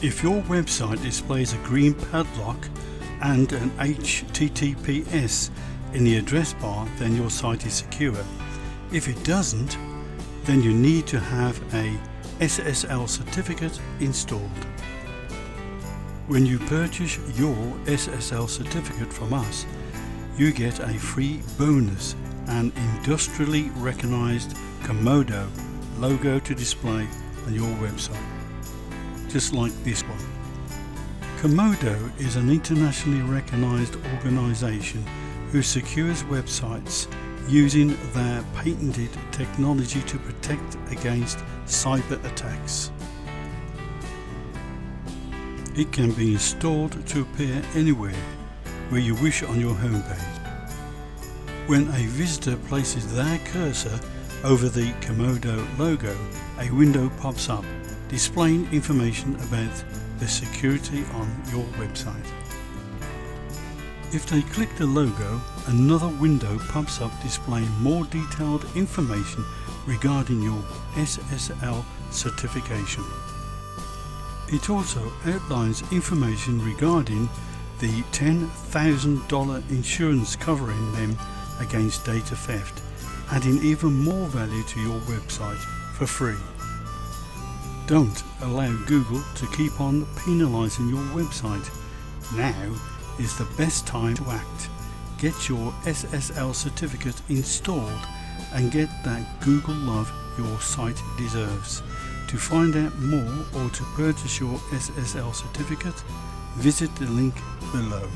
If your website displays a green padlock and an HTTPS in the address bar, then your site is secure. If it doesn't, then you need to have a SSL certificate installed. When you purchase your SSL certificate from us, you get a free bonus, an industrially recognized Komodo logo to display on your website, just like this one. Komodo is an internationally recognized organization who secures websites using their patented technology to protect against cyber attacks. It can be installed to appear anywhere where you wish on your homepage. When a visitor places their cursor over the Komodo logo, a window pops up displaying information about the security on your website. If they click the logo, another window pops up displaying more detailed information regarding your SSL certification. It also outlines information regarding the $10,000 insurance covering them against data theft, adding even more value to your website for free. Don't allow Google to keep on penalizing your website. Now is the best time to act. Get your SSL certificate installed and get that Google love your site deserves. To find out more or to purchase your SSL certificate, visit the link below.